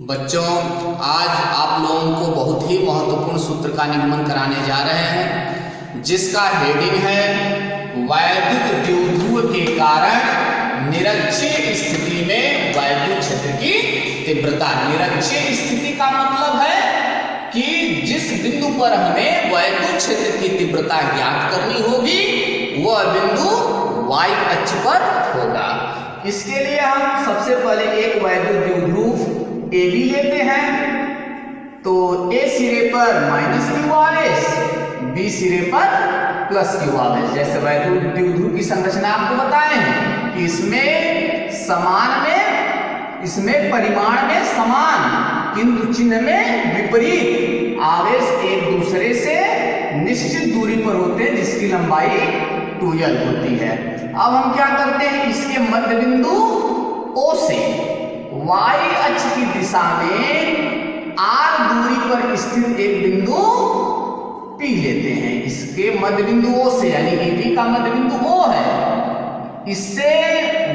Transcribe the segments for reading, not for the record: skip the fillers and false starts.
बच्चों, आज आप लोगों को बहुत ही महत्वपूर्ण सूत्र का निगमन कराने जा रहे हैं, जिसका हेडिंग है वैद्युत द्विध्रुव के कारण निरक्षीय स्थिति में वैद्युत क्षेत्र की तीव्रता। निरक्षीय स्थिति का मतलब है कि जिस बिंदु पर हमें वैद्युत क्षेत्र की तीव्रता ज्ञात करनी होगी वह बिंदु y अक्ष पर होगा। इसके लिए हम सबसे पहले एक वैद्युत द्विध्रुव AB लेते हैं, तो A सिरे पर माइनस क्यू आवेश, B सिरे पर प्लस क्यू आवेश। जैसे वैद्युत द्विध्रुव की संरचना आपको बताए हैं कि इसमें परिमाण में समान किंतु चिन्ह में विपरीत आवेश एक दूसरे से निश्चित दूरी पर होते हैं, जिसकी लंबाई 2l होती है। अब हम क्या करते हैं, इसके मध्य बिंदु O से y अक्ष की दिशा में r दूरी पर स्थित एक बिंदु P लेते हैं। इसके मध्य बिंदु O से, यानी AB का मध्य बिंदु O है, इससे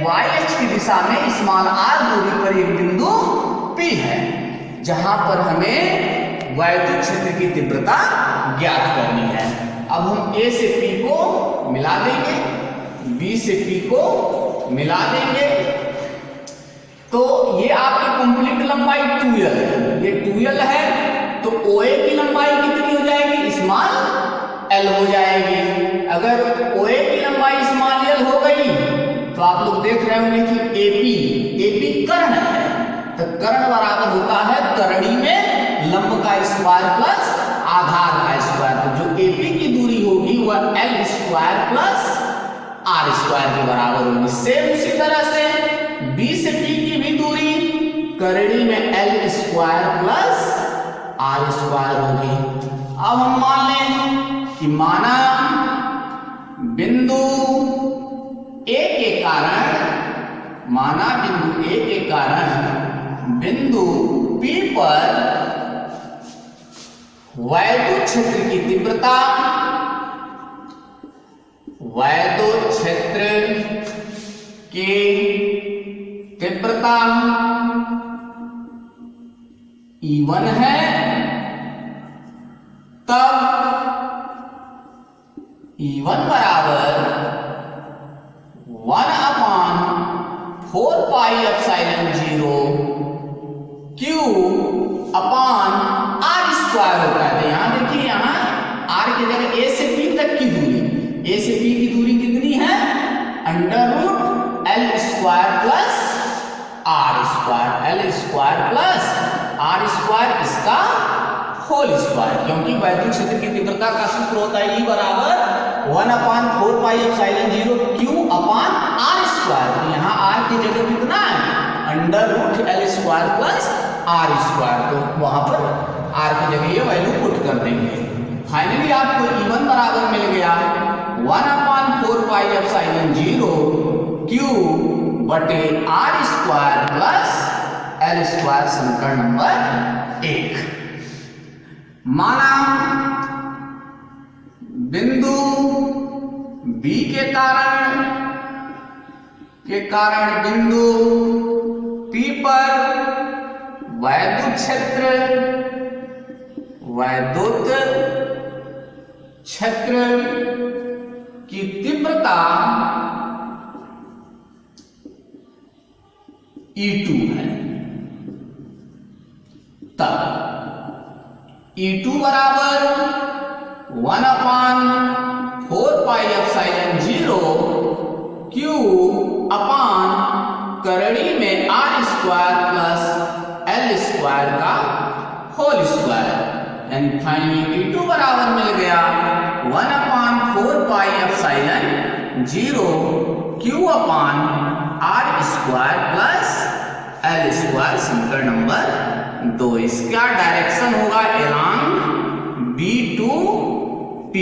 y अक्ष की दिशा में स्मॉल r दूरी पर एक बिंदु P है, जहां पर हमें वैद्युत क्षेत्र की तीव्रता ज्ञात करनी है। अब हम A से P को मिला देंगे, B से P को मिला देंगे, तो ये आपकी कंप्लीट लंबाई 2l है। ये 2l है तो OA की लंबाई कितनी हो जाएगी, स्मॉल l हो जाएगी। अगर OA की लंबाई स्मॉल l हो गई तो आप लोग देख रहे होंगे कि AP कर्ण है, तो कर्ण बराबर होता है करणी में लंब का स्क्वायर प्लस आधार का स्क्वायर। तो जो AP की दूरी होगी वह l square plus r square के बराबर होगी। सेम उसी तरह से B से P की भी दूरी करणी में l square plus r square होगी। अब हम मान लें कि माना बिंदु A के कारण बिंदु P पर वैद्युत क्षेत्र की तीव्रता E1 है, तब E1 बराबर 1/4 pi epsilon 0 Q upon R square होता है। तो यहां देखिए, यहां R की जगह A से P तक की दूरी, A से P की दूरी कितनी है, √L square plus R square, L square plus R square, इसका होल स्क्वायर, क्योंकि वैद्युत क्षेत्र की तीव्रता का सूत्र होता है E बराबर 1/4 pi epsilon 0 Q upon R square. तो यहाँ R की जगह कितना है, √L square plus R square, तो वहां पर R की जगह ये वैल्यू पुट कर देंगे। फाइनली आपको E1 बराबर मिल गया 1/4 पाई एप्सिलॉन 0 Q बटे R square plus L square. समीकरण नंबर 1। माना बिंदु B के कारण बिंदु P पर वैद्युत क्षेत्र की तीव्रता E2 है, तब E2 बराबर 1/4 पाई एप्सिलॉन 0 Q अपान करणी में R square plus L square का होल स्क्वायर। यानी फाइनली E2 बराबर मिल गया 1/4 pi epsilon 0 Q upon R square plus L square. समीकरण नंबर 2। इसका डायरेक्शन होगा अलोंग B to P।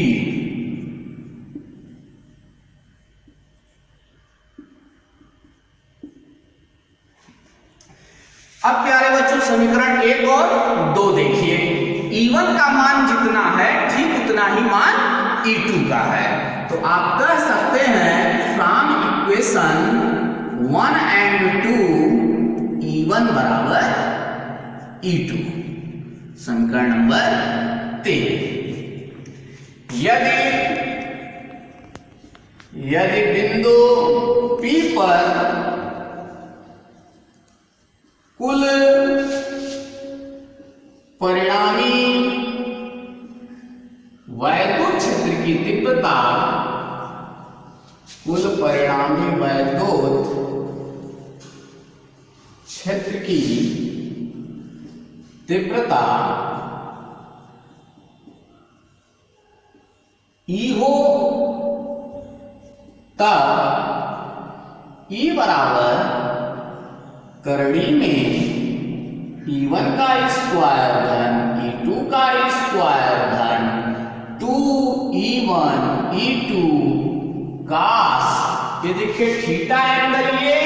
अब प्यारे बच्चों, समीकरण 1 और 2 देखिए। E1 का मान जितना है ठीक उतना ही मान E2 का है, तो आप कह सकते हैं फ्रॉम इक्वेशन 1 and 2 E1 बराबर E2। समीकरण नंबर 3। यदि बिंदु P पर कुल परिणामी वैद्युत क्षेत्र की तीव्रता, कुल परिणामी वैद्युत क्षेत्र की तीव्रता E हो, तब E बराबर करड़ी में E1 का स्क्वायर धन E2 का स्क्वायर धन 2E1 E2 कास, ये देखिए थीटा एंगल, ये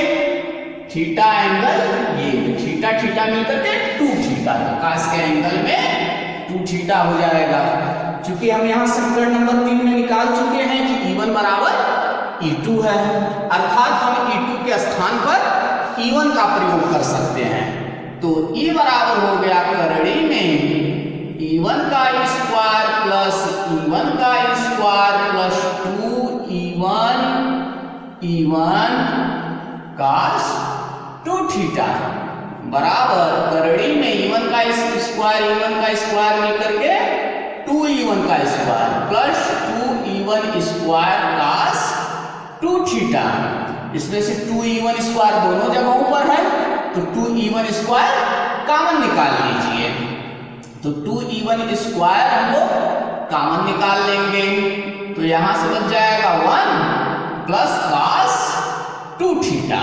थीटा एंगल, ये थीटा थीटा मिलकर के 2 थीटा, तो कास के एंगल में 2 थीटा हो जाएगा। चूंकि हम यहाँ समीकरण नंबर 3 में निकाल चुके हैं कि E1 बराबर E2 है, अर्थात हम E2 के स्थान पर E1 का प्रयोग कर सकते हैं। तो E बराबर हो गया करड़ी में E1 का स्क्वायर प्लस E1 का square plus 2E1 cos 2 theta बराबर करड़ी में E1 का स्क्वायर मिलकर के 2E1 का square plus 2E1 square cos 2 theta. इसमें से 2E1 स्क्वायर दोनों जगहों पर है, तो 2E1 स्क्वायर कॉमन निकाल लीजिए। तो 2E1 स्क्वायर हम लोग कॉमन निकाल लेंगे, तो यहां से बच जाएगा 1 प्लस cos 2 थीटा।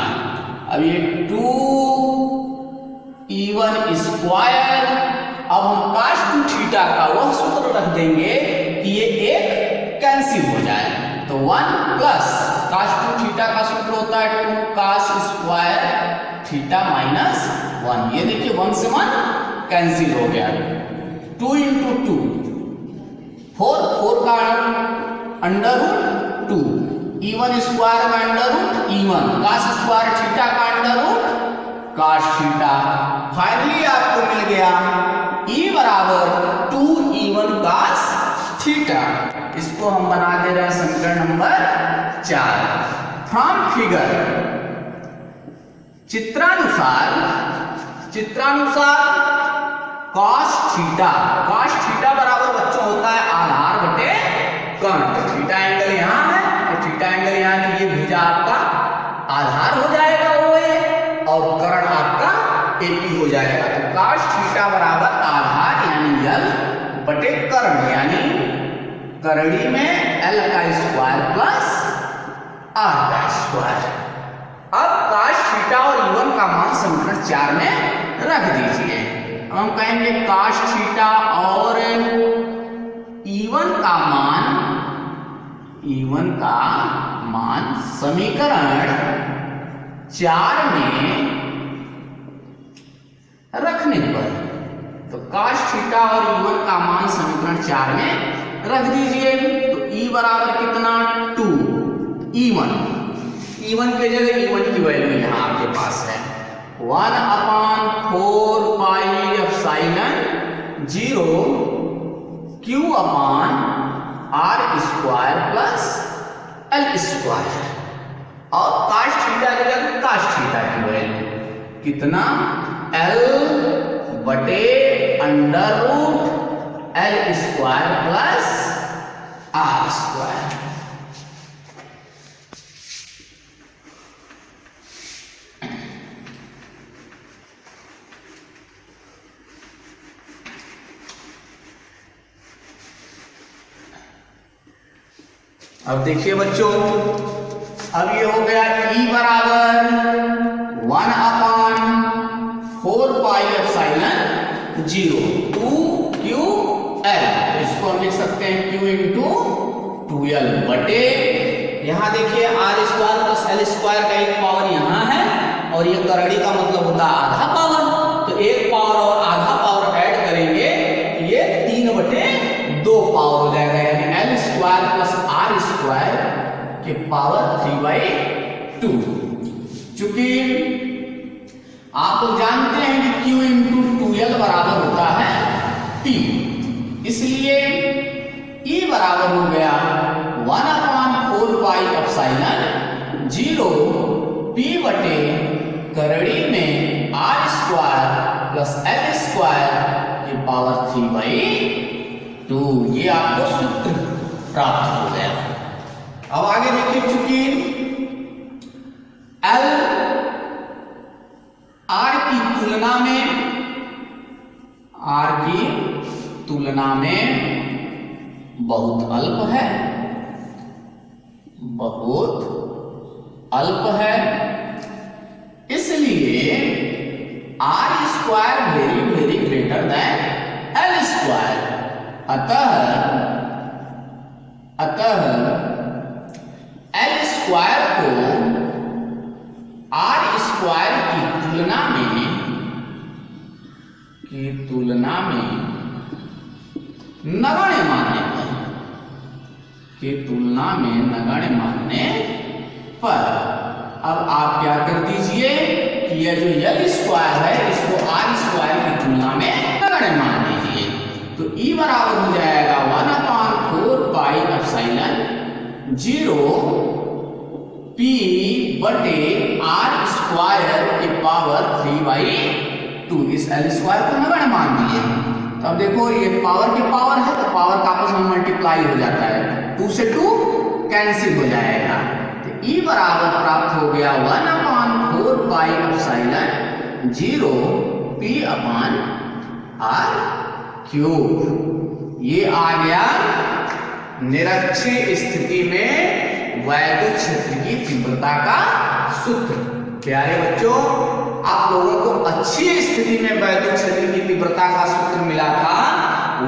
अब ये 2E1 स्क्वायर, अब हम cos 2 थीटा का वह सूत्र रख देंगे कि ये एक कैंसिल हो जाए, तो 1 प्लस cos 2 थीटा का सूत्र होता है 2 cos स्क्वायर थीटा माइनस 1। ये देखिए 1 से 1 कैंसिल हो गया। 2 इंटू 2 4 का अंडर रूट 2, E1 स्क्वायर का under root E1, cos square theta का under root cos theta. Finally आपको मिल गया E बराबर 2E1 cos थीटा। इसको हम बना दे रहे हैं समीकरण नंबर 4। फ्रॉम फिगर, चित्रानुसार cos थीटा बराबर बच्चों होता है आधार बटे कर्ण। थीटा एंगल यहाँ है और थीटा एंगल यहाँ, तो ये भुजा आपका आधार हो जाएगा OA और कर्ण आपका AP हो जाएगा। तो cos थीटा बराबर आधार यानी L बटे कर्ण, यानी करड़ी में L का स्क्वायर प्लस R का स्क्वायर। अब cos थीटा और E1 का मान समीकरण 4 में रख दीजिए। हम कहेंगे cos थीटा और E1 का मान समीकरण 4 में रखने पर, तो cos थीटा और E1 का मान समीकरण 4 में रख दीजिए। तो E बराबर कितना 2 E1 के जगह E1 की वैल्यू यहाँ आपके पास है 1/4 pi epsilon 0 Q upon R square plus L square, और cos थीटा के जगह cos थीटा की वैल्यू कितना L बटे under root L square plus R square. अब देखिए बच्चों, अब ये हो गया E बराबर 1/4 पाई एप्सिलॉन 0 2QL, तो इसको हम लिख सकते हैं Q इंटू 2L बटे, यहाँ देखिए R square plus L square का एक पावर यहाँ है और ये करड़ी का मतलब होता है आधा पावर, तो एक पावर और आधा पावर ऐड करेंगे ये 3/2 पावर हो जाएगा, यानी L square plus R square के पावर 3/2। चूंकि आप लोग जानते हैं कि Q इंटू 2L बराबर होता है T, इसलिए E बराबर हो गया 1/4 पाई एप्सिलॉन 0 P बटे करड़ी में R square plus L square की पावर 3/2। ये आपको सूत्र प्राप्त हो गया। अब आगे देखिए, चूंकि L R की तुलना में बहुत अल्प है, इसलिए R square very greater than L square. अतः L स्क्वायर को R स्क्वायर की तुलना में नगण्य मानने पर अब आप क्या कर दीजिए कि यह जो L स्क्वायर है इसको R स्क्वायर की तुलना में नगण्य मान लीजिए। तो E बराबर हो जाएगा 1/4 पाई एप्सिलॉन 0 P बटे R स्क्वायर की पावर 3/2। इस L स्क्वायर को नगण्य मान दिए। तो अब देखो, ये पावर की पावर है तो पावर का आपस में मल्टीप्लाई हो जाता है, 2 से 2 कैंसिल हो जाएगा। तो E बराबर प्राप्त हो गया 1/4 pi epsilon 0 P upon R cube. ये आ गया निरक्षीय स्थिति में वैद्युत क्षेत्र की तीव्रता का सूत्र। प्यारे बच्चों, आप लोगों को अच्छी स्थिति में वैद्युत क्षेत्र की तीव्रता का सूत्र मिला था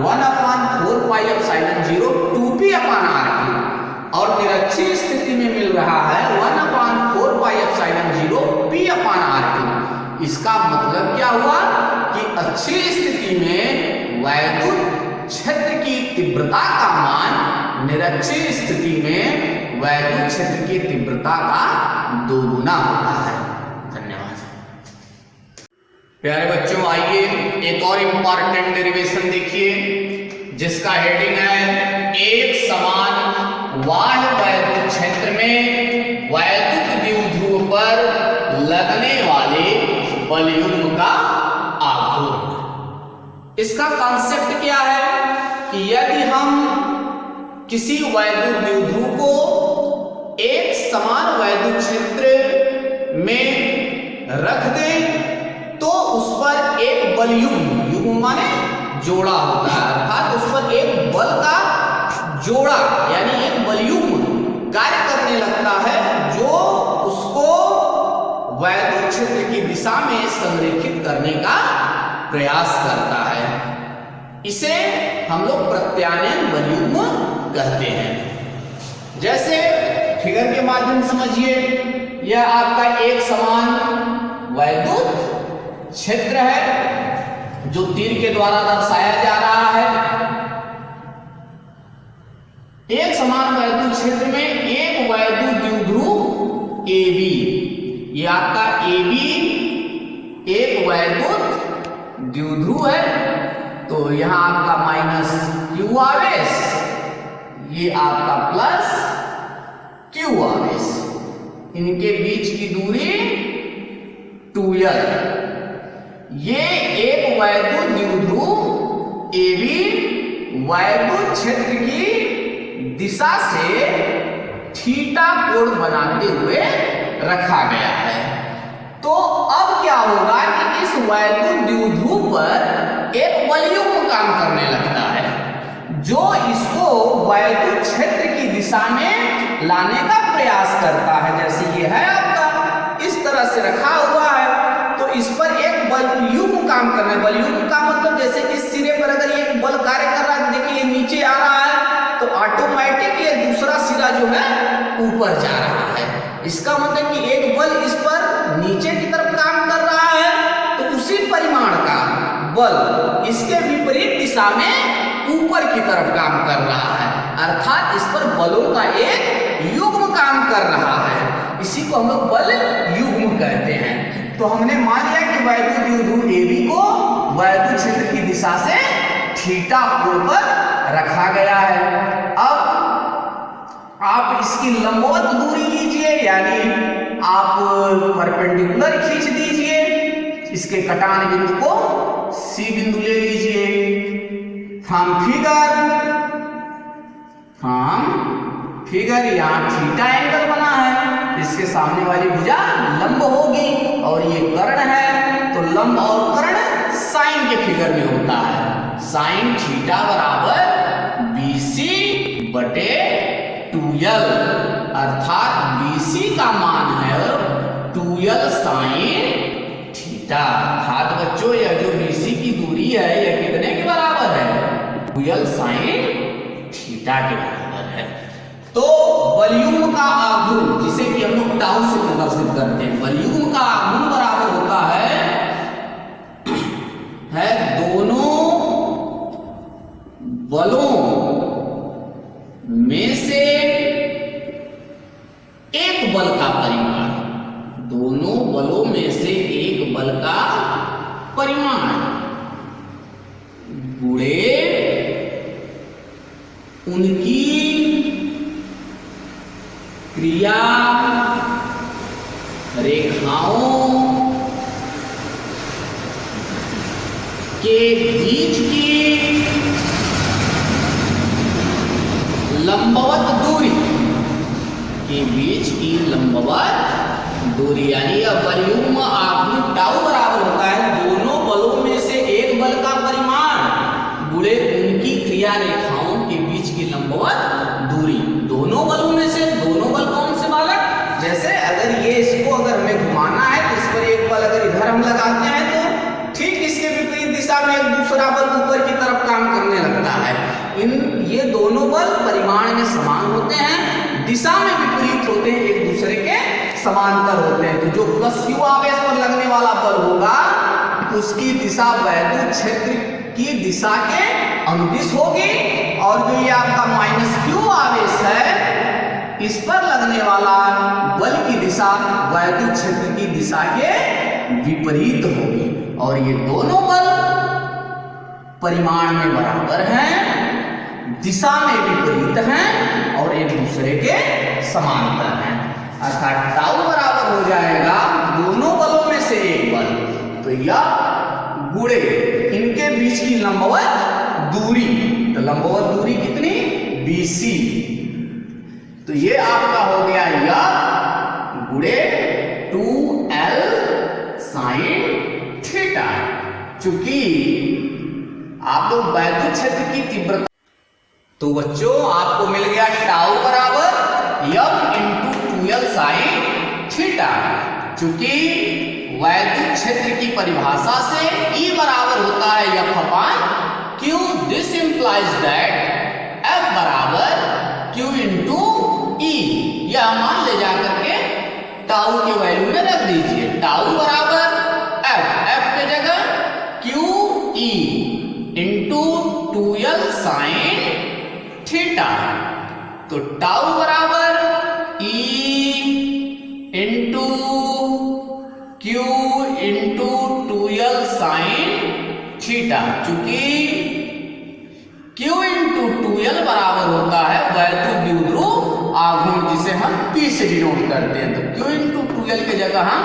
1/4 pi epsilon 0 2p upon R cube, और निरक्षीय स्थिति में मिल रहा है 1/4 pi epsilon 0 p upon R cube. इसका मतलब क्या हुआ कि अच्छी स्थिति में वैद्युत क्षेत्र की तीव्रता का मान निरक्षीय स्थिति में वैद्युत क्षेत्र की तीव्रता का 2 गुना होता है। धन्यवाद। प्यारे बच्चों, आइए एक और इंपॉर्टेंट डेरिवेशन देखिए, जिसका हेडिंग है एक समान बाह्य वैद्युत क्षेत्र में वैद्युत द्विध्रुव पर लगने वाले बलयुग्म का आघूर्ण। इसका कॉन्सेप्ट क्या है कि यदि हम किसी वैद्युत द्विध्रुव को एक समान वैद्युत क्षेत्र में रख दें तो उस पर एक बलयुग्म माने जोड़ा होता है, अर्थात उस पर एक बल का जोड़ा यानी एक बलयुग्म कार्य करने लगता है जो उसको वैद्युत क्षेत्र की दिशा में संरेखित करने का प्रयास करता है। इसे हम लोग प्रत्यानयन बलयुग्म कहते हैं। जैसे फिगर के माध्यम से समझिए, यह आपका एक समान वैद्युत क्षेत्र है जो तीर के द्वारा दर्शाया जा रहा है। एक समान वैद्युत क्षेत्र में एक वैद्युत द्विध्रुव AB, ये आपका AB एक वैद्युत द्विध्रुव है, तो यहां आपका माइनस Q आवेश, ये आपका प्लस Q आवेश, इनके बीच की दूरी 2L। ये एक वैद्युत द्विध्रुव AB वैद्युत क्षेत्र की दिशा से थीटा कोण बनाते हुए रखा गया है। तो अब क्या होगा कि इस वैद्युत द्विध्रुव पर एक बलयुग्म काम करने लगता है जो इसको वैद्युत क्षेत्र की दिशा में लाने का प्रयास करता है। जैसे ये है आपका इस तरह से रखा हुआ है, तो इस पर एक बलयुग्म काम कर रहा है। बलयुग्म का मतलब जैसे इस सिरे पर अगर एक बल कार्य कर रहा है, देखिए ये नीचे आ रहा है तो ऑटोमेटिक ये दूसरा सिरा जो है ऊपर जा रहा है। इसका मतलब कि एक बल इस पर नीचे की तरफ काम कर रहा है तो उसी परिमाण का बल इसके विपरीत दिशा में ऊपर की तरफ काम कर रहा है, अर्थात इस पर बलों का एक युग्म काम कर रहा है। इसी को हम लोग बल युग्म कहते हैं। तो हमने मान लिया कि वैद्युत द्विध्रुव AB को वैद्युत क्षेत्र की दिशा से थीटा कोण पर रखा गया है। अब आप इसकी लंबवत दूरी लीजिए, यानी आप परपेंडिकुलर खींच दीजिए, इसके कटान बिंदु को C बिंदु ले लीजिए। फ्रॉम फिगर यहाँ थीटा एंगल बना है, इसके सामने वाली भुजा लंब होगी और ये कर्ण है, तो लंब और कर्ण साइन के फिगर में होता है। साइन थीटा बराबर BC बटे 2L, अर्थात BC का मान है 2L साइन थीटा। अर्थात बच्चों यह जो BC की दूरी है यह कितने के बराबर है? 2L साइन थीटा के बराबर है। तो वॉल्यूम का आघूर्ण, जिसे कि हम लोग टाउ से प्रदर्शित करते हैं, वॉल्यूम का आघूर्ण बराबर होता है दोनों बलों में से एक बल का परिमाण, दोनों बलों में से एक बल का परिमाण गुणे उनकी क्रिया रेखाओं के बीच की लंबवत दूरी, के बीच की लंबवत दूरी, यानी अब वॉल्यूम आघूर्ण टाउ बराबर होता है दोनों बलों में से एक बल का परिमाण गुणे उनकी क्रिया रेखाओं के बीच की लंबवत दूरी। दोनों बलों में से, दोनों बल कौन से बालक? जैसे अगर ये इसको अगर हमें घुमाना है तो इस पर एक बल अगर इधर हम लगाते हैं तो ठीक इसके विपरीत दिशा में एक दूसरा बल ऊपर की तरफ काम करने लगता है। ये दोनों बल परिमाण में समान होते हैं, दिशा में विपरीत होते हैं, एक दूसरे के समांतर होते हैं। तो जो प्लस Q आवेश पर लगने वाला बल होगा उसकी दिशा वैद्युत क्षेत्र की दिशा के अनुदिश होगी, और जो ये आपका माइनस Q आवेश है इस पर लगने वाला बल की दिशा वैद्युत क्षेत्र की दिशा के विपरीत होगी। और ये दोनों बल परिमाण में बराबर हैं, दिशा में विपरीत हैं और एक दूसरे के समांतर हैं। अर्थात टाउ बराबर हो जाएगा दोनों बलों में से एक बल, तो यह गुणे इनके बीच की लंबवत दूरी, तो लंबवत दूरी कितनी? BC। तो ये आपका हो गया यह गुणे 2L साइन थीटा। चूंकि आप लोग वैद्युत क्षेत्र की तीव्रता, तो बच्चों आपको मिल गया टाउ बराबर F × 2L साइन थीटा। चूंकि वैद्युत क्षेत्र की परिभाषा से E बराबर होता है F/Q, this implies that F बराबर Q × E। यह मान ले जाकर के टाउ के वैल्यू में रख दीजिए, टाउ बराबर F के जगह QE × 2L साइन थीटा। तो टाउ बराबर E × Q × 2L sine theta. चूंकि Q × 2L बराबर होता है वैद्युत द्विध्रुव आघूर्ण, जिसे हम P से डिनोट करते हैं। तो Q × 2L के जगह हम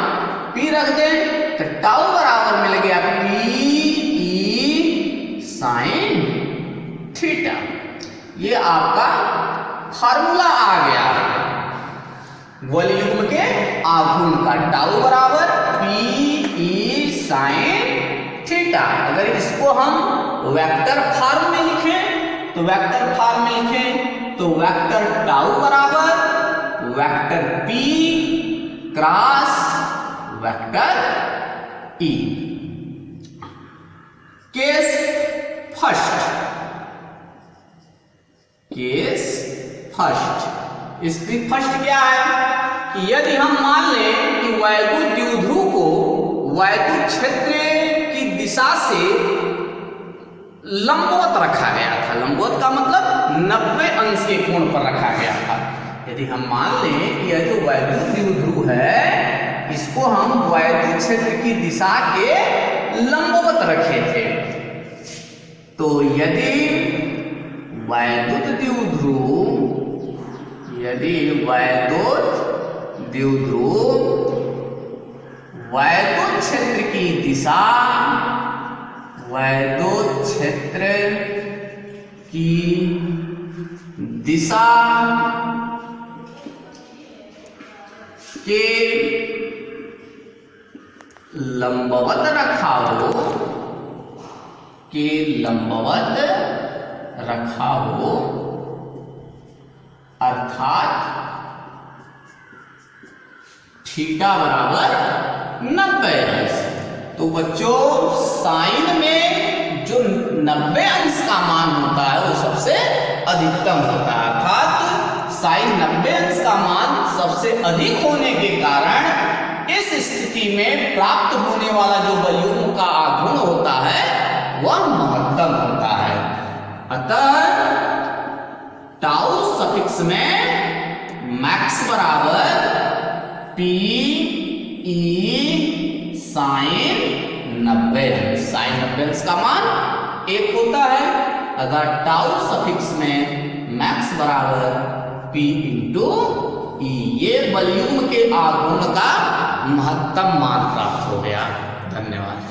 P रख दें, तो टाउ बराबर मिल गया PE साइन थीटा। ये आपका फार्मूला आ गया वॉल्यूम के आघूर्ण का, टाउ बराबर PE साइन थीटा। अगर इसको हम वेक्टर फॉर्म में लिखें तो वेक्टर फॉर्म में लिखें तो वेक्टर टाउ बराबर vector P cross vector E। Case first, इसकी फर्स्ट क्या है कि यदि हम मान लें कि वैद्युत द्विध्रुव को वैद्युत क्षेत्र की दिशा से लंबवत रखा गया था, लंबवत का मतलब 90 अंश के कोण पर रखा गया था। यदि हम मान लें कि यह जो वैद्युत द्विध्रुव है इसको हम वैद्युत क्षेत्र की दिशा के लंबवत रखे थे। तो यदि वैद्युत द्विध्रुव वैद्युत क्षेत्र की दिशा के लंबवत रखा हो अर्थात थीटा बराबर 90 अंश। तो बच्चों साइन में जो 90 अंश का मान होता है वो सबसे अधिकतम होता है, अर्थात साइन 90 अंश का मान सबसे अधिक होने के कारण इस स्थिति में प्राप्त होने वाला जो बलयुग्म का आघूर्ण होता है वह महत्तम होता है। अतः टाउ सफिक्स में मैक्स बराबर पी ई साइन 90 अंश का मान 1 होता है। अगर टाउ सफिक्स में मैक्स बराबर पी इंटू ई, ये बलयुग्म के आघूर्ण का महत्तम मान प्राप्त हो गया। धन्यवाद।